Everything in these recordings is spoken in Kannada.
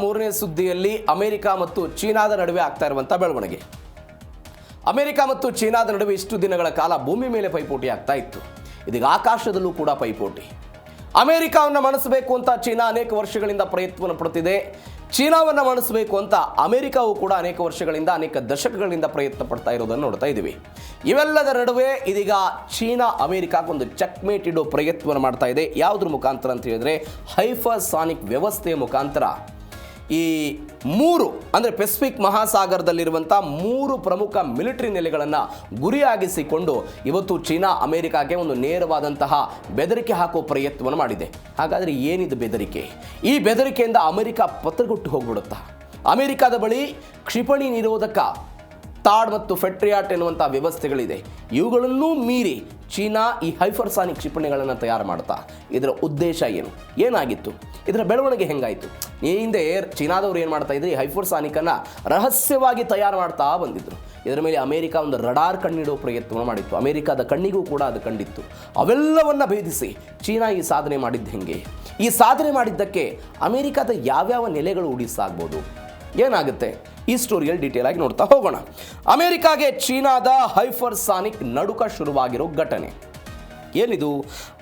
ಮೂರನೇ ಸುದ್ದಿಯಲ್ಲಿ ಅಮೆರಿಕ ಮತ್ತು ಚೀನಾದ ನಡುವೆ ಆಗ್ತಾ ಇರುವಂಥ ಬೆಳವಣಿಗೆ. ಅಮೆರಿಕ ಮತ್ತು ಚೀನಾದ ನಡುವೆ ಇಷ್ಟು ದಿನಗಳ ಕಾಲ ಭೂಮಿ ಮೇಲೆ ಪೈಪೋಟಿ ಆಗ್ತಾ ಇತ್ತು. ಇದೀಗ ಆಕಾಶದಲ್ಲೂ ಕೂಡ ಪೈಪೋಟಿ. ಅಮೆರಿಕವನ್ನು ಮಣಿಸಬೇಕು ಅಂತ ಚೀನಾ ಅನೇಕ ವರ್ಷಗಳಿಂದ ಪ್ರಯತ್ನವನ್ನು ಪಡುತ್ತಿದೆ. ಚೀನಾವನ್ನು ಮಣಿಸಬೇಕು ಅಂತ ಅಮೆರಿಕವು ಕೂಡ ಅನೇಕ ವರ್ಷಗಳಿಂದ, ಅನೇಕ ದಶಕಗಳಿಂದ ಪ್ರಯತ್ನ ಪಡ್ತಾ ಇರೋದನ್ನು ನೋಡ್ತಾ ಇದ್ದೀವಿ. ಇವೆಲ್ಲದರ ನಡುವೆ ಇದೀಗ ಚೀನಾ ಅಮೆರಿಕಕ್ಕೊಂದು ಚೆಕ್ಮೇಟ್ ಇಡೋ ಪ್ರಯತ್ನವನ್ನು ಮಾಡ್ತಾ ಇದೆ. ಯಾವುದ್ರ ಮುಖಾಂತರ ಅಂತ ಹೇಳಿದ್ರೆ ಹೈಪರ್ಸಾನಿಕ್ ವ್ಯವಸ್ಥೆಯ ಮುಖಾಂತರ. ಈ ಮೂರು ಅಂದರೆ ಪೆಸಿಫಿಕ್ ಮಹಾಸಾಗರದಲ್ಲಿರುವಂಥ ಮೂರು ಪ್ರಮುಖ ಮಿಲಿಟರಿ ನೆಲೆಗಳನ್ನು ಗುರಿಯಾಗಿಸಿಕೊಂಡು ಇವತ್ತು ಚೀನಾ ಅಮೆರಿಕಾಗೆ ಒಂದು ನೇರವಾದಂತಹ ಬೆದರಿಕೆ ಹಾಕೋ ಪ್ರಯತ್ನವನ್ನು ಮಾಡಿದೆ. ಹಾಗಾದರೆ ಏನಿದು ಬೆದರಿಕೆ? ಈ ಬೆದರಿಕೆಯಿಂದ ಅಮೆರಿಕ ಪತ್ರಗೊಟ್ಟು ಹೋಗ್ಬಿಡುತ್ತಾ? ಅಮೆರಿಕದ ಬಳಿ ಕ್ಷಿಪಣಿ ನಿರೋಧಕ ತಾಡ್ ಮತ್ತು ಫೆಟ್ರಿಯಾಟ್ ಎನ್ನುವಂಥ ವ್ಯವಸ್ಥೆಗಳಿದೆ. ಇವುಗಳನ್ನೂ ಮೀರಿ ಚೀನಾ ಈ ಹೈಪರ್ಸಾನಿಕ್ ಕ್ಷಿಪಣಿಗಳನ್ನು ತಯಾರು ಮಾಡ್ತಾ ಇದರ ಉದ್ದೇಶ ಏನಾಗಿತ್ತು? ಇದರ ಬೆಳವಣಿಗೆ ಹೆಂಗಾಯಿತು? ಈ ಹಿಂದೆ ಚೀನಾದವರು ಏನು ಮಾಡ್ತಾ ಇದ್ರು, ಈ ಹೈಪರ್ಸಾನಿಕನ್ನು ರಹಸ್ಯವಾಗಿ ತಯಾರು ಮಾಡ್ತಾ ಬಂದಿದ್ರು. ಇದರ ಮೇಲೆ ಅಮೆರಿಕ ಒಂದು ರಡಾರ್ ಕಣ್ಣಿಡೋ ಪ್ರಯತ್ನವನ್ನು ಮಾಡಿತ್ತು. ಅಮೆರಿಕದ ಕಣ್ಣಿಗೂ ಕೂಡ ಅದು ಕಂಡಿತ್ತು. ಅವೆಲ್ಲವನ್ನು ಭೇದಿಸಿ ಚೀನಾ ಈ ಸಾಧನೆ ಮಾಡಿದ್ದು ಹೆಂಗೆ? ಈ ಸಾಧನೆ ಮಾಡಿದ್ದಕ್ಕೆ ಅಮೆರಿಕದ ಯಾವ್ಯಾವ ನೆಲೆಗಳು ಉಡಿಸಾಗ್ಬೋದು? ಏನಾಗುತ್ತೆ? ಈ ಸ್ಟೋರಿಯಲ್ಲಿ ಡೀಟೇಲ್ ಆಗಿ ನೋಡ್ತಾ ಹೋಗೋಣ. ಅಮೆರಿಕಾಗೆ ಚೀನಾದ ಹೈಪರ್ಸಾನಿಕ್ ನಡುಕ ಶುರುವಾಗಿರೋ ಘಟನೆ ಏನಿದು?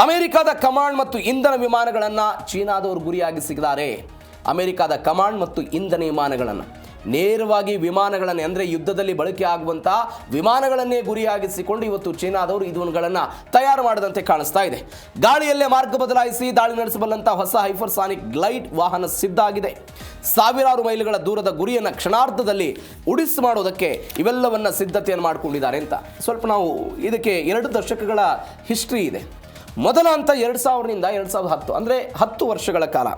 ಅಮೆರಿಕದ ಕಮಾಂಡ್ ಮತ್ತು ಇಂಧನ ವಿಮಾನಗಳನ್ನು ಚೀನಾದವರು ಗುರಿಯಾಗಿಸಿದ್ದಾರೆ. ಅಮೆರಿಕದ ಕಮಾಂಡ್ ಮತ್ತು ಇಂಧನ ವಿಮಾನಗಳನ್ನು ನೇರವಾಗಿ ವಿಮಾನಗಳನ್ನೇ ಅಂದರೆ ಯುದ್ಧದಲ್ಲಿ ಬಳಕೆ ಆಗುವಂಥ ವಿಮಾನಗಳನ್ನೇ ಗುರಿಯಾಗಿಸಿಕೊಂಡು ಇವತ್ತು ಚೀನಾದವರು ಇದನ್ನು ತಯಾರು ಮಾಡದಂತೆ ಕಾಣಿಸ್ತಾ ಇದೆ. ಗಾಳಿಯಲ್ಲೇ ಮಾರ್ಗ ಬದಲಾಯಿಸಿ ದಾಳಿ ನಡೆಸಬಲ್ಲಂಥ ಹೊಸ ಹೈಪರ್ಸಾನಿಕ್ ಗ್ಲೈಡ್ ವಾಹನ ಸಿದ್ಧ ಆಗಿದೆ. ಸಾವಿರಾರು ಮೈಲುಗಳ ದೂರದ ಗುರಿಯನ್ನು ಕ್ಷಣಾರ್ಧದಲ್ಲಿ ಉಡಿಸಿ ಮಾಡೋದಕ್ಕೆ ಇವೆಲ್ಲವನ್ನು ಸಿದ್ಧತೆಯನ್ನು ಮಾಡಿಕೊಂಡಿದ್ದಾರೆ ಅಂತ. ಸ್ವಲ್ಪ ನಾವು ಇದಕ್ಕೆ 2 ದಶಕಗಳ ಹಿಸ್ಟ್ರಿ ಇದೆ. ಮೊದಲ ಹಂತ 2000ರಿಂದ 2010 ಅಂದರೆ 10 ವರ್ಷಗಳ ಕಾಲ.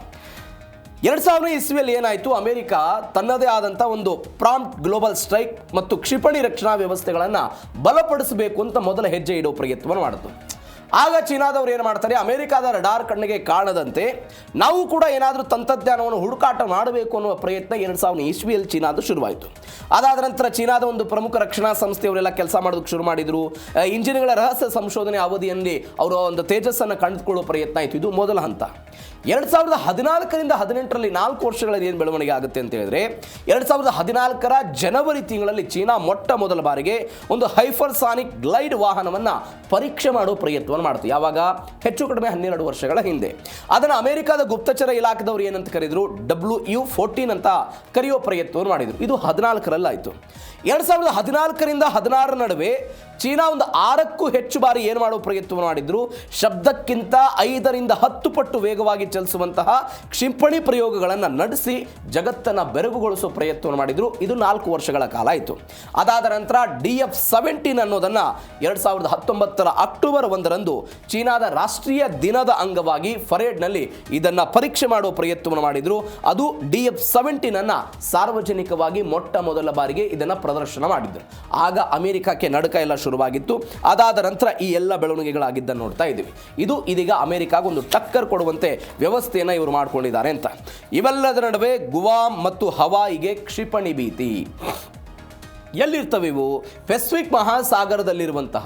2000 ಇಸ್ವಿಯಲ್ಲಿ ಏನಾಯಿತು? ಅಮೆರಿಕ ತನ್ನದೇ ಆದಂಥ ಒಂದು ಪ್ರಾಂಪ್ಟ್ ಗ್ಲೋಬಲ್ ಸ್ಟ್ರೈಕ್ ಮತ್ತು ಕ್ಷಿಪಣಿ ರಕ್ಷಣಾ ವ್ಯವಸ್ಥೆಗಳನ್ನು ಬಲಪಡಿಸಬೇಕು ಅಂತ ಮೊದಲ ಹೆಜ್ಜೆ ಇಡೋ ಪ್ರಯತ್ನವನ್ನು ಮಾಡಿತು. ಆಗ ಚೀನಾದವರು ಏನು ಮಾಡ್ತಾರೆ, ಅಮೆರಿಕದ ರಡಾರ್ ಕಣ್ಣಿಗೆ ಕಾಣದಂತೆ ನಾವು ಕೂಡ ಏನಾದರೂ ತಂತ್ರಜ್ಞಾನವನ್ನು ಹುಡುಕಾಟ ಮಾಡಬೇಕು ಅನ್ನುವ ಪ್ರಯತ್ನ 2000 ಇಸ್ವಿಯಲ್ಲಿ ಚೀನಾದು ಶುರುವಾಯಿತು. ಅದಾದ ನಂತರ ಚೀನಾದ ಒಂದು ಪ್ರಮುಖ ರಕ್ಷಣಾ ಸಂಸ್ಥೆಯವರೆಲ್ಲ ಕೆಲಸ ಮಾಡೋದಕ್ಕೆ ಶುರು ಮಾಡಿದರು. ಇಂಜಿನ್ಗಳ ರಹಸ್ಯ ಸಂಶೋಧನೆ ಅವಧಿಯಲ್ಲಿ ಅವರು ಒಂದು ತೇಜಸ್ಸನ್ನು ಕಂಡುಕೊಳ್ಳೋ ಪ್ರಯತ್ನ ಆಯಿತು. ಇದು ಮೊದಲ ಹಂತ. 2014ರಿಂದ 18ರಲ್ಲಿ 4 ವರ್ಷಗಳಲ್ಲಿ ಏನು ಬೆಳವಣಿಗೆ ಆಗುತ್ತೆ ಅಂತ ಹೇಳಿದ್ರೆ, 2014ರ ಜನವರಿ ತಿಂಗಳಲ್ಲಿ ಚೀನಾ ಮೊಟ್ಟ ಮೊದಲ ಬಾರಿಗೆ ಒಂದು ಹೈಪರ್ಸಾನಿಕ್ ಗ್ಲೈಡ್ ವಾಹನವನ್ನು ಪರೀಕ್ಷೆ ಮಾಡೋ ಪ್ರಯತ್ನವನ್ನು ಮಾಡ್ತು. ಯಾವಾಗ? ಹೆಚ್ಚು ಕಡಿಮೆ 12 ವರ್ಷಗಳ ಹಿಂದೆ. ಅದನ್ನು ಅಮೆರಿಕದ ಗುಪ್ತಚರ ಇಲಾಖೆದವರು ಏನಂತ ಕರೆದ್ರು, WU-14 ಅಂತ ಕರೆಯೋ ಪ್ರಯತ್ನವನ್ನು ಮಾಡಿದರು. ಇದು 14ರಲ್ಲಾಯಿತು. 2014ರಿಂದ 16ರ ನಡುವೆ ಚೀನಾ ಒಂದು 6ಕ್ಕೂ ಹೆಚ್ಚು ಬಾರಿ ಏನು ಮಾಡೋ ಪ್ರಯತ್ನವನ್ನು ಮಾಡಿದ್ರು, ಶಬ್ದಕ್ಕಿಂತ 5ರಿಂದ 10 ಪಟ್ಟು ವೇಗವಾಗಿ ಚಲಿಸುವಂತಹ ಕ್ಷಿಪಣಿ ಪ್ರಯೋಗಗಳನ್ನು ನಡೆಸಿ ಜಗತ್ತನ್ನು ಬೆರಗುಗೊಳಿಸೋ ಪ್ರಯತ್ನವನ್ನು ಮಾಡಿದ್ರು. ಇದು 4 ವರ್ಷಗಳ ಕಾಲ ಆಯಿತು. ಅದಾದ ನಂತರ DF-17 ಅನ್ನೋದನ್ನು 2019ರ ಅಕ್ಟೋಬರ್ 1ರಂದು ಚೀನಾದ ರಾಷ್ಟ್ರೀಯ ದಿನದ ಅಂಗವಾಗಿ ಫರೇಡ್ನಲ್ಲಿ ಇದನ್ನು ಪರೀಕ್ಷೆ ಮಾಡೋ ಪ್ರಯತ್ನವನ್ನು ಮಾಡಿದ್ರು. ಅದು DF-17 ಅನ್ನು ಸಾರ್ವಜನಿಕವಾಗಿ ಮೊಟ್ಟ ಮೊದಲ ಬಾರಿಗೆ ಇದನ್ನು ಪ್ರದರ್ಶನ ಮಾಡಿದ್ರು. ಆಗ ಅಮೆರಿಕಕ್ಕೆ ನಡುಕ ಎಲ್ಲ ಶುರುವಾಗಿತ್ತು. ಅದಾದ ನಂತರ ಈ ಎಲ್ಲ ಬೆಳವಣಿಗೆಗಳಾಗಿದ್ದನ್ನು ನೋಡ್ತಾ ಇದ್ದೀವಿ. ಇದು ಇದೀಗ ಅಮೆರಿಕಾಗೊಂದು ಟಕ್ಕರ್ ಕೊಡುವಂತೆ ವ್ಯವಸ್ಥೆಯನ್ನು ಇವರು ಮಾಡಿಕೊಂಡಿದ್ದಾರೆ ಅಂತ. ಇವೆಲ್ಲದರ ನಡುವೆ ಗುವಾಮ್ ಮತ್ತು ಹವಾಯಿಗೆ ಕ್ಷಿಪಣಿ ಭೀತಿ. ಎಲ್ಲಿರ್ತವೆ ಇವು? ಪೆಸಿಫಿಕ್ ಮಹಾಸಾಗರದಲ್ಲಿರುವಂತಹ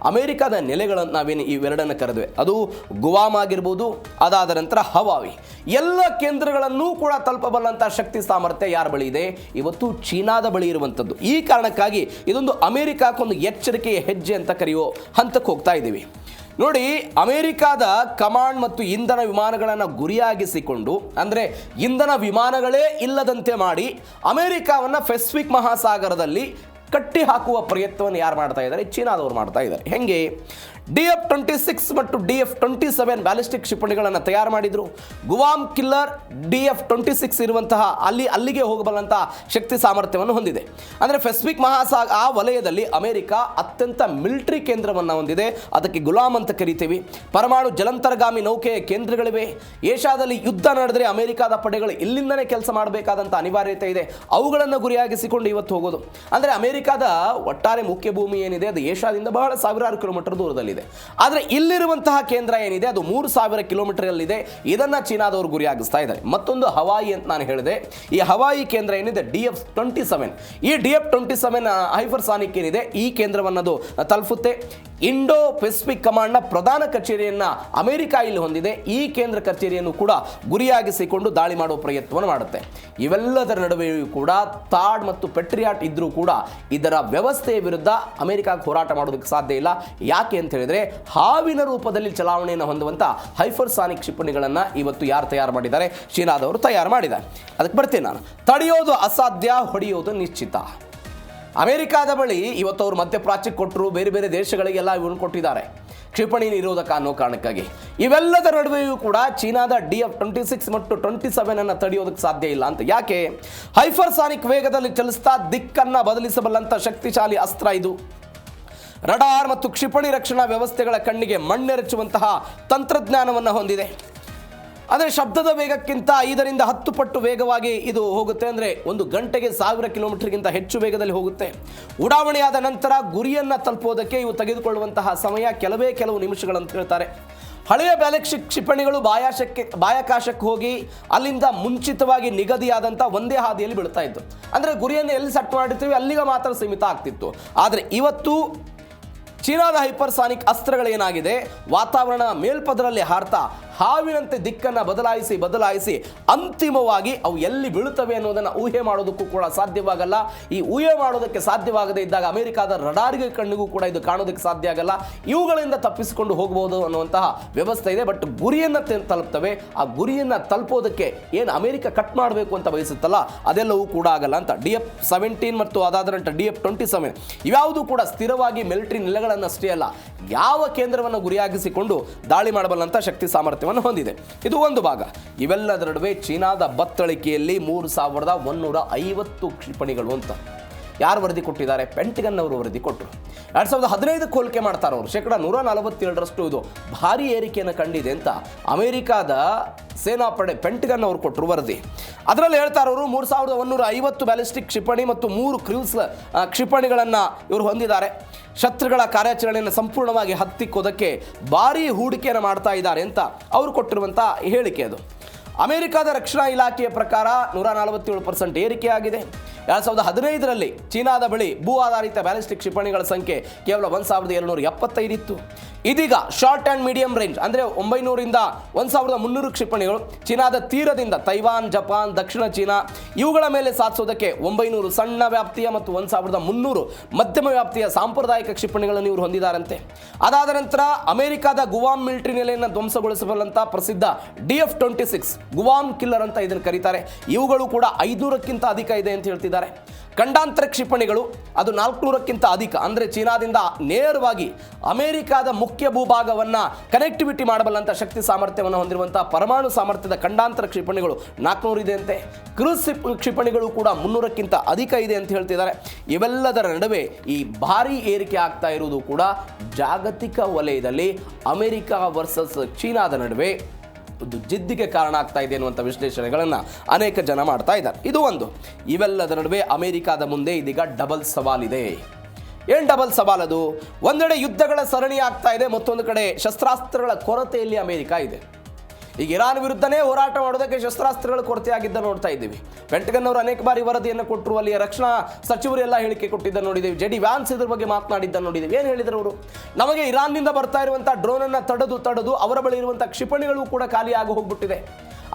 ಅಮೆರಿಕದ ನೆಲೆಗಳನ್ನು ನಾವೇನು ಇವೆರಡನ್ನು ಕರೆದ್ವಿ, ಅದು ಗುವಾಮ್ ಆಗಿರ್ಬೋದು, ಅದಾದ ನಂತರ ಹವಾಯಿ, ಎಲ್ಲ ಕೇಂದ್ರಗಳನ್ನೂ ಕೂಡ ತಲುಪಬಲ್ಲಂಥ ಶಕ್ತಿ ಸಾಮರ್ಥ್ಯ ಯಾರ ಬಳಿ ಇದೆ? ಇವತ್ತು ಚೀನಾದ ಬಳಿ ಇರುವಂಥದ್ದು. ಈ ಕಾರಣಕ್ಕಾಗಿ ಇದೊಂದು ಅಮೆರಿಕಕ್ಕೊಂದು ಎಚ್ಚರಿಕೆಯ ಹೆಜ್ಜೆ ಅಂತ ಕರೆಯೋ ಹಂತಕ್ಕೆ ಹೋಗ್ತಾ ಇದ್ದೀವಿ. ನೋಡಿ, ಅಮೆರಿಕದ ಕಮಾಂಡ್ ಮತ್ತು ಇಂಧನ ವಿಮಾನಗಳನ್ನು ಗುರಿಯಾಗಿಸಿಕೊಂಡು, ಅಂದರೆ ಇಂಧನ ವಿಮಾನಗಳೇ ಇಲ್ಲದಂತೆ ಮಾಡಿ ಅಮೆರಿಕವನ್ನು ಪೆಸಿಫಿಕ್ ಮಹಾಸಾಗರದಲ್ಲಿ ಕಟ್ಟಿ ಹಾಕುವ ಪ್ರಯತ್ನವನ್ನು ಯಾರು ಮಾಡ್ತಾ ಇದ್ದಾರೆ? ಚೀನಾದವರು ಮಾಡ್ತಾ ಇದ್ದಾರೆ. ಹೆಂಗೆ? DF-26 ಮತ್ತು DF-27 ಬ್ಯಾಲಿಸ್ಟಿಕ್ ಕ್ಷಿಪಣಿಗಳನ್ನು ತಯಾರು ಮಾಡಿದರು. ಗುವಾಮ್ ಕಿಲ್ಲರ್ DF-26 ಇರುವಂತಹ ಅಲ್ಲಿಗೆ ಹೋಗಬಲ್ಲಂತಹ ಶಕ್ತಿ ಸಾಮರ್ಥ್ಯವನ್ನು ಹೊಂದಿದೆ. ಅಂದರೆ ಪೆಸಿಫಿಕ್ ಆ ವಲಯದಲ್ಲಿ ಅಮೆರಿಕ ಅತ್ಯಂತ ಮಿಲಿಟರಿ ಕೇಂದ್ರವನ್ನು ಹೊಂದಿದೆ. ಅದಕ್ಕೆ ಗುಲಾಮ್ ಅಂತ ಕರಿತೀವಿ. ಪರಮಾಣು ಜಲಂತರ್ಗಾಮಿ ನೌಕೆಯ ಕೇಂದ್ರಗಳಿವೆ. ಏಷ್ಯಾದಲ್ಲಿ ಯುದ್ಧ ನಡೆದರೆ ಅಮೆರಿಕದ ಪಡೆಗಳು ಇಲ್ಲಿಂದನೇ ಕೆಲಸ ಮಾಡಬೇಕಾದಂಥ ಅನಿವಾರ್ಯತೆ ಇದೆ. ಅವುಗಳನ್ನು ಗುರಿಯಾಗಿಸಿಕೊಂಡು ಇವತ್ತು ಹೋಗೋದು. ಅಂದರೆ ಅಮೆರಿಕದ ಒಟ್ಟಾರೆ ಮುಖ್ಯ ಭೂಮಿ ಏನಿದೆ ಅದು ಏಷ್ಯಾದಿಂದ ಬಹಳ ಸಾವಿರಾರು ಕಿಲೋಮೀಟರ್ ದೂರದಲ್ಲಿದೆ. ಇದೆ. ಆದರೆ ಇಲ್ಲಿರುವಂತಹ ಕೇಂದ್ರ ಏನಿದೆ ಅದು 3000 ಕಿಲೋಮೀಟರಲ್ಲಿದೆ. ಇದನ್ನು ಚೀನಾದವರು ಗುರಿಯಾಗಿಸ್ತಾ ಇದ್ದಾರೆ. ಮತ್ತೊಂದು ಹವಾಯಿ ಅಂತ ನಾನು ಹೇಳಿದೆ. ಈ ಹವಾಯಿ ಕೇಂದ್ರ ಏನಿದೆ DF-27, ಈ DF-27 ಹೈಪರ್ಸಾನಿಕ್ ಏನಿದೆ ಈ ಕೇಂದ್ರವನ್ನು ಅದು ತಲುಪುತ್ತೆ. ಇಂಡೋ ಪೆಸಿಫಿಕ್ ಕಮಾಂಡ್ನ ಪ್ರಧಾನ ಕಚೇರಿಯನ್ನು ಅಮೆರಿಕ ಇಲ್ಲಿ ಹೊಂದಿದೆ. ಈ ಕೇಂದ್ರ ಕಚೇರಿಯನ್ನು ಕೂಡ ಗುರಿಯಾಗಿಸಿಕೊಂಡು ದಾಳಿ ಮಾಡುವ ಪ್ರಯತ್ನವನ್ನು ಮಾಡುತ್ತೆ. ಇವೆಲ್ಲದರ ನಡುವೆಯೂ ಕೂಡ ಥಾಡ್ ಮತ್ತು ಪೆಟ್ರಿಯಾಟ್ ಇದ್ರೂ ಕೂಡ ಇದರ ವ್ಯವಸ್ಥೆಯ ವಿರುದ್ಧ ಅಮೆರಿಕ ಹೋರಾಟ ಮಾಡೋದಕ್ಕೆ ಸಾಧ್ಯ ಇಲ್ಲ. ಯಾಕೆ ಅಂತ ಹೇಳಿದ್ರೆ ಹಾವಿನ ರೂಪದಲ್ಲಿ ಚಲಾವಣೆಯನ್ನು ಹೊಂದುವಂಥ ಹೈಪರ್ಸಾನಿಕ್ ಕ್ಷಿಪಣಿಗಳನ್ನು ಇವತ್ತು ಯಾರು ತಯಾರು ಮಾಡಿದ್ದಾರೆ? ಚೀನಾದವರು ತಯಾರು ಮಾಡಿದ್ದಾರೆ. ಅದಕ್ಕೆ ಬರ್ತೀನಿ ನಾನು. ತಡೆಯೋದು ಅಸಾಧ್ಯ, ಹೊಡೆಯೋದು ನಿಶ್ಚಿತ. ಅಮೆರಿಕಾದ ಬಳಿ ಇವತ್ತು ಅವರು ಮಧ್ಯಪ್ರಾಚ್ಯಕ್ಕೆ ಕೊಟ್ಟರು, ಬೇರೆ ಬೇರೆ ದೇಶಗಳಿಗೆಲ್ಲ ಇವನು ಕೊಟ್ಟಿದ್ದಾರೆ ಕ್ಷಿಪಣಿ ನಿರೋಧಕ ಅನ್ನೋ ಕಾರಣಕ್ಕಾಗಿ. ಇವೆಲ್ಲದರ ನಡುವೆಯೂ ಕೂಡ ಚೀನಾದ DF-26 ಮತ್ತು 27 ಅನ್ನು ತಡೆಯೋದಕ್ಕೆ ಸಾಧ್ಯ ಇಲ್ಲ ಅಂತ. ಯಾಕೆ? ಹೈಪರ್ಸಾನಿಕ್ ವೇಗದಲ್ಲಿ ಚಲಿಸ್ತಾ ದಿಕ್ಕನ್ನು ಬದಲಿಸಬಲ್ಲಂಥ ಶಕ್ತಿಶಾಲಿ ಅಸ್ತ್ರ ಇದು. ರಡಾರ್ ಮತ್ತು ಕ್ಷಿಪಣಿ ರಕ್ಷಣಾ ವ್ಯವಸ್ಥೆಗಳ ಕಣ್ಣಿಗೆ ಮಣ್ಣೆರಚುವಂತಹ ತಂತ್ರಜ್ಞಾನವನ್ನು ಹೊಂದಿದೆ. ಅಂದರೆ ಶಬ್ದದ ವೇಗಕ್ಕಿಂತ 5 ರಿಂದ 10 ಪಟ್ಟು ವೇಗವಾಗಿ ಇದು ಹೋಗುತ್ತೆ. ಅಂದರೆ 1 ಗಂಟೆಗೆ 1000 ಕಿಲೋಮೀಟರ್ಗಿಂತ ಹೆಚ್ಚು ವೇಗದಲ್ಲಿ ಹೋಗುತ್ತೆ. ಉಡಾವಣೆಯಾದ ನಂತರ ಗುರಿಯನ್ನು ತಲುಪೋದಕ್ಕೆ ಇವು ತೆಗೆದುಕೊಳ್ಳುವಂತಹ ಸಮಯ ಕೆಲವು ನಿಮಿಷಗಳಂತ ಹೇಳ್ತಾರೆ. ಹಳೆಯ ಬ್ಯಾಲಿಸ್ಟಿಕ್ ಕ್ಷಿಪಣಿಗಳು ಬಾಹ್ಯಾಕಾಶಕ್ಕೆ ಹೋಗಿ ಅಲ್ಲಿಂದ ಮುಂಚಿತವಾಗಿ ನಿಗದಿಯಾದಂಥ ಒಂದೇ ಹಾದಿಯಲ್ಲಿ ಬೀಳ್ತಾ ಇತ್ತು. ಅಂದರೆ ಗುರಿಯನ್ನು ಎಲ್ಲಿ ಸೆಟ್ ಮಾಡಿರ್ತೀವಿ ಅಲ್ಲಿಗೆ ಮಾತ್ರ ಸೀಮಿತ ಆಗ್ತಿತ್ತು. ಆದರೆ ಇವತ್ತು ಚೀನಾದ ಹೈಪರ್ಸಾನಿಕ್ ಅಸ್ತ್ರಗಳೇನಾಗಿದೆ, ವಾತಾವರಣ ಮೇಲ್ಪದರಲ್ಲಿ ಹಾರ್ತಾ ಹಾವಿನಂತೆ ದಿಕ್ಕನ್ನು ಬದಲಾಯಿಸಿ ಅಂತಿಮವಾಗಿ ಅವು ಎಲ್ಲಿ ಬೀಳುತ್ತವೆ ಅನ್ನೋದನ್ನು ಊಹೆ ಮಾಡೋದಕ್ಕೂ ಕೂಡ ಸಾಧ್ಯವಾಗಲ್ಲ. ಈ ಊಹೆ ಮಾಡೋದಕ್ಕೆ ಸಾಧ್ಯವಾಗದೇ ಇದ್ದಾಗ ಅಮೆರಿಕಾದ ರಡಾರ್ಗೆ ಕಣ್ಣಿಗೂ ಕೂಡ ಇದು ಕಾಣೋದಕ್ಕೆ ಸಾಧ್ಯ ಆಗಲ್ಲ. ಇವುಗಳಿಂದ ತಪ್ಪಿಸಿಕೊಂಡು ಹೋಗಬಹುದು ಅನ್ನುವಂತಹ ವ್ಯವಸ್ಥೆ ಇದೆ. ಬಟ್ ಗುರಿಯನ್ನು ತಲುಪ್ತವೆ. ಆ ಗುರಿಯನ್ನು ತಲುಪೋದಕ್ಕೆ ಏನು ಅಮೆರಿಕ ಕಟ್ ಮಾಡಬೇಕು ಅಂತ ಬಯಸುತ್ತಲ್ಲ ಅದೆಲ್ಲವೂ ಕೂಡ ಆಗಲ್ಲ ಅಂತ. DF-17 ಮತ್ತು ಅದಾದ ನಂತರ DF-27 ಇವ್ಯಾವುದೂ ಕೂಡ ಸ್ಥಿರವಾಗಿ ಮಿಲಿಟರಿ ನೆಲೆಗಳನ್ನಷ್ಟೇ ಅಲ್ಲ, ಯಾವ ಕೇಂದ್ರವನ್ನು ಗುರಿಯಾಗಿಸಿಕೊಂಡು ದಾಳಿ ಮಾಡಬಲ್ಲಂಥ ಶಕ್ತಿ ಸಾಮರ್ಥ್ಯವನ್ನು ಹೊಂದಿದೆ. ಇದು ಒಂದು ಭಾಗ. ಇವೆಲ್ಲದರ ನಡುವೆ ಚೀನಾದ ಬತ್ತಳಿಕೆಯಲ್ಲಿ 3150 ಕ್ಷಿಪಣಿಗಳು ಅಂತ ಯಾರು ವರದಿ ಕೊಟ್ಟಿದ್ದಾರೆ? ಪೆಂಟಗನ್ ಅವರು ವರದಿ ಕೊಟ್ಟರು. 2015 ಹೋಲಿಕೆ ಮಾಡ್ತಾರೆ ಅವರು. 147% ಇದು ಭಾರಿ ಏರಿಕೆಯನ್ನು ಕಂಡಿದೆ ಅಂತ ಅಮೆರಿಕಾದ ಸೇನಾಪಡೆ ಪೆಂಟಗನ್ ಅವರು ಕೊಟ್ಟರು ವರದಿ. ಅದರಲ್ಲಿ ಹೇಳ್ತಾರೆ ಅವರು 3150 ಬ್ಯಾಲಿಸ್ಟಿಕ್ ಕ್ಷಿಪಣಿ ಮತ್ತು 3 ಕ್ರೂಸ್ ಕ್ಷಿಪಣಿಗಳನ್ನು ಇವರು ಹೊಂದಿದ್ದಾರೆ. ಶತ್ರುಗಳ ಕಾರ್ಯಾಚರಣೆಯನ್ನು ಸಂಪೂರ್ಣವಾಗಿ ಹತ್ತಿಕ್ಕೋದಕ್ಕೆ ಭಾರಿ ಹೂಡಿಕೆಯನ್ನು ಮಾಡ್ತಾ ಇದ್ದಾರೆ ಅಂತ ಅವರು ಕೊಟ್ಟಿರುವಂಥ ಹೇಳಿಕೆ ಅದು. ಅಮೆರಿಕದ ರಕ್ಷಣಾ ಇಲಾಖೆಯ ಪ್ರಕಾರ 147% ಏರಿಕೆಯಾಗಿದೆ. 2015ರಲ್ಲಿ ಚೀನಾದ ಬಳಿ ಭೂ ಆಧಾರಿತ ಬ್ಯಾಲಿಸ್ಟಿಕ್ ಕ್ಷಿಪಣಿಗಳ ಸಂಖ್ಯೆ ಕೇವಲ 1775 ಇತ್ತು. ಇದೀಗ ಶಾರ್ಟ್ ಆ್ಯಂಡ್ ಮೀಡಿಯಂ ರೇಂಜ್ ಅಂದರೆ 900 ರಿಂದ 1300 ಕ್ಷಿಪಣಿಗಳು ಚೀನಾದ ತೀರದಿಂದ ತೈವಾನ್, ಜಪಾನ್, ದಕ್ಷಿಣ ಚೀನಾ ಇವುಗಳ ಮೇಲೆ ಸಾಧಿಸೋದಕ್ಕೆ 900 ಸಣ್ಣ ವ್ಯಾಪ್ತಿಯ ಮತ್ತು 1300 ಮಧ್ಯಮ ವ್ಯಾಪ್ತಿಯ ಸಾಂಪ್ರದಾಯಿಕ ಕ್ಷಿಪಣಿಗಳನ್ನು ಇವರು ಹೊಂದಿದ್ದಾರಂತೆ. ಅದಾದ ನಂತರ ಅಮೆರಿಕದ ಗುವಾಮ್ ಮಿಲಿಟರಿ ನೆಲೆಯನ್ನು ಧ್ವಂಸಗೊಳಿಸಬಲ್ಲಂಥ ಪ್ರಸಿದ್ಧ DF-26 ಗುವಾಮ್ ಕಿಲ್ಲರ್ ಅಂತ ಇದನ್ನು ಕರೀತಾರೆ. ಇವುಗಳು ಕೂಡ 500ಕ್ಕಿಂತ ಅಧಿಕ ಇದೆ ಅಂತ ಹೇಳ್ತಿದ್ದಾರೆ. ಖಂಡಾಂತರ ಕ್ಷಿಪಣಿಗಳು ಅದು 400ಕ್ಕಿಂತ ಅಧಿಕ, ಅಂದರೆ ಚೀನಾದಿಂದ ನೇರವಾಗಿ ಅಮೆರಿಕಾದ ಮುಖ್ಯ ಭೂಭಾಗವನ್ನು ಕನೆಕ್ಟಿವಿಟಿ ಮಾಡಬಲ್ಲಂಥ ಶಕ್ತಿ ಸಾಮರ್ಥ್ಯವನ್ನು ಹೊಂದಿರುವಂಥ ಪರಮಾಣು ಸಾಮರ್ಥ್ಯದ ಖಂಡಾಂತರ ಕ್ಷಿಪಣಿಗಳು 400 ಇದೆ ಅಂತೆ. ಕ್ರೂಸ್ ಕ್ಷಿಪಣಿಗಳು ಕೂಡ 300ಕ್ಕಿಂತ ಅಧಿಕ ಇದೆ ಅಂತ ಹೇಳ್ತಿದ್ದಾರೆ. ಇವೆಲ್ಲದರ ನಡುವೆ ಈ ಭಾರಿ ಏರಿಕೆ ಆಗ್ತಾ ಇರುವುದು ಕೂಡ ಜಾಗತಿಕ ವಲಯದಲ್ಲಿ ಅಮೆರಿಕ ವರ್ಸಸ್ ಚೀನಾದ ನಡುವೆ ಒಂದು ಜಿದ್ದಿಗೆ ಕಾರಣ ಆಗ್ತಾ ಇದೆ ಅನ್ನುವಂಥ ವಿಶ್ಲೇಷಣೆಗಳನ್ನು ಅನೇಕ ಜನ ಮಾಡ್ತಾ ಇದ್ದಾರೆ. ಇದು ಒಂದು. ಇವೆಲ್ಲದರ ನಡುವೆ ಅಮೆರಿಕಾದ ಮುಂದೆ ಇದೀಗ ಡಬಲ್ ಸವಾಲಿದೆ. ಏನು ಡಬಲ್ ಸವಾಲದು? ಒಂದೆಡೆ ಯುದ್ಧಗಳ ಸರಣಿ ಆಗ್ತಾ ಇದೆ, ಮತ್ತೊಂದು ಕಡೆ ಶಸ್ತ್ರಾಸ್ತ್ರಗಳ ಕೊರತೆಯಲ್ಲಿ ಅಮೆರಿಕ ಇದೆ. ಈಗ ಇರಾನ್ ವಿರುದ್ಧನೇ ಹೋರಾಟ ಮಾಡೋದಕ್ಕೆ ಶಸ್ತ್ರಾಸ್ತ್ರಗಳ ಕೊರತೆಯಾಗಿದ್ದ ನೋಡ್ತಾ ಇದ್ದೀವಿ. ಪೆಂಟಗನ್ ಅವರು ಅನೇಕ ಬಾರಿ ವರದಿಯನ್ನು ಕೊಟ್ಟರು. ಅಲ್ಲಿಯ ರಕ್ಷಣಾ ಸಚಿವರು ಎಲ್ಲ ಹೇಳಿಕೆ ಕೊಟ್ಟಿದ್ದ ನೋಡಿದ್ದೀವಿ. JD ವ್ಯಾನ್ಸ್ ಇದ್ರ ಬಗ್ಗೆ ಮಾತನಾಡಿದ್ದ ನೋಡಿದ್ದೀವಿ. ಏನು ಹೇಳಿದ್ರು ಅವರು? ನಮಗೆ ಇರಾನ್ನಿಂದ ಬರ್ತಾ ಇರುವಂಥ ಡ್ರೋನನ್ನು ತಡೆದು ಅವರ ಬಳಿ ಇರುವಂಥ ಕ್ಷಿಪಣಿಗಳು ಕೂಡ ಖಾಲಿಯಾಗಿ ಹೋಗ್ಬಿಟ್ಟಿದೆ.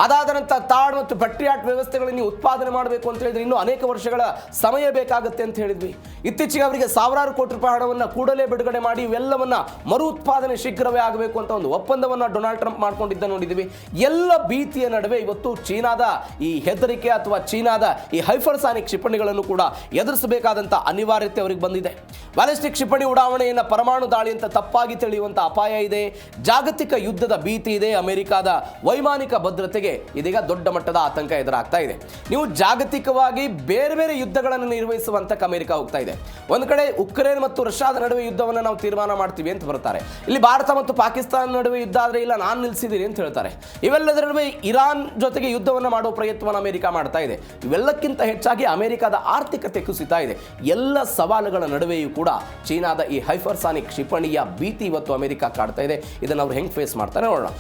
ಅದಾದ ನಂತರ ಥಾಡ್ ಮತ್ತು ಪೆಟ್ರಿಯಾಟ್ ವ್ಯವಸ್ಥೆಗಳನ್ನು ಉತ್ಪಾದನೆ ಮಾಡಬೇಕು ಅಂತ ಹೇಳಿದ್ರೆ ಇನ್ನೂ ಅನೇಕ ವರ್ಷಗಳ ಸಮಯ ಬೇಕಾಗುತ್ತೆ ಅಂತ ಹೇಳಿದ್ವಿ. ಇತ್ತೀಚೆಗೆ ಅವರಿಗೆ ಸಾವಿರಾರು ಕೋಟಿ ರೂಪಾಯಿ ಹಣವನ್ನು ಕೂಡಲೇ ಬಿಡುಗಡೆ ಮಾಡಿ ಇವೆಲ್ಲವನ್ನ ಮರು ಉತ್ಪಾದನೆ ಶೀಘ್ರವೇ ಆಗಬೇಕು ಅಂತ ಒಂದು ಒಪ್ಪಂದವನ್ನು ಡೊನಾಲ್ಡ್ ಟ್ರಂಪ್ ಮಾಡ್ಕೊಂಡಿದ್ದ ನೋಡಿದ್ದೀವಿ. ಎಲ್ಲ ಭೀತಿಯ ನಡುವೆ ಇವತ್ತು ಚೀನಾದ ಈ ಹೆದರಿಕೆ ಅಥವಾ ಚೀನಾದ ಈ ಹೈಪರ್ಸಾನಿಕ್ ಕ್ಷಿಪಣಿಗಳನ್ನು ಕೂಡ ಎದುರಿಸಬೇಕಾದಂಥ ಅನಿವಾರ್ಯತೆ ಅವರಿಗೆ ಬಂದಿದೆ. ಬ್ಯಾಲಿಸ್ಟಿಕ್ ಕ್ಷಿಪಣಿ ಉಡಾವಣೆಯನ್ನು ಪರಮಾಣು ದಾಳಿ ಅಂತ ತಪ್ಪಾಗಿ ತಿಳಿಯುವಂಥ ಅಪಾಯ ಇದೆ. ಜಾಗತಿಕ ಯುದ್ಧದ ಭೀತಿ ಇದೆ. ಅಮೆರಿಕಾದ ವೈಮಾನಿಕ ಭದ್ರತೆ ಜೊತೆಗೆ ಇದೀಗ ದೊಡ್ಡ ಮಟ್ಟದ ಆತಂಕ ಎದುರಾಗ್ತಾ ಇದೆ. ನೀವು ಜಾಗತಿಕವಾಗಿ ಬೇರೆ ಬೇರೆ ಯುದ್ಧಗಳನ್ನು ನಿರ್ವಹಿಸುವಂತ ಅಮೆರಿಕ ಹೋಗ್ತಾ ಇದೆ. ಒಂದು ಕಡೆ ಉಕ್ರೇನ್ ಮತ್ತು ರಷ್ಯಾದ ನಡುವೆ ಯುದ್ಧವನ್ನು ನಾವು ತೀರ್ಮಾನ ಮಾಡ್ತೀವಿ ಅಂತ ಬರ್ತಾರೆ. ಇಲ್ಲಿ ಭಾರತ ಮತ್ತು ಪಾಕಿಸ್ತಾನ ನಡುವೆ ಯುದ್ಧ ಆದರೆ ಇಲ್ಲ ನಾನು ನಿಲ್ಲಿಸಿದ್ದೀನಿ ಅಂತ ಹೇಳ್ತಾರೆ. ಇವೆಲ್ಲದರ ನಡುವೆ ಇರಾನ್ ಜೊತೆಗೆ ಯುದ್ಧವನ್ನು ಮಾಡುವ ಪ್ರಯತ್ನವನ್ನು ಅಮೆರಿಕ ಮಾಡ್ತಾ ಇದೆ. ಇವೆಲ್ಲಕ್ಕಿಂತ ಹೆಚ್ಚಾಗಿ ಅಮೆರಿಕದ ಆರ್ಥಿಕತೆ ಕುಸಿತಾ ಇದೆ. ಎಲ್ಲ ಸವಾಲುಗಳ ನಡುವೆಯೂ ಕೂಡ ಚೀನಾದ ಈ ಹೈಪರ್ಸಾನಿಕ್ ಕ್ಷಿಪಣಿಯ ಭೀತಿ ಇವತ್ತು ಅಮೆರಿಕ ಕಾಡ್ತಾ ಇದೆ. ಇದನ್ನು ಅವ್ರು ಹೆಂಗೆ ಫೇಸ್ ಮಾಡ್ತಾರೆ ನೋಡೋಣ.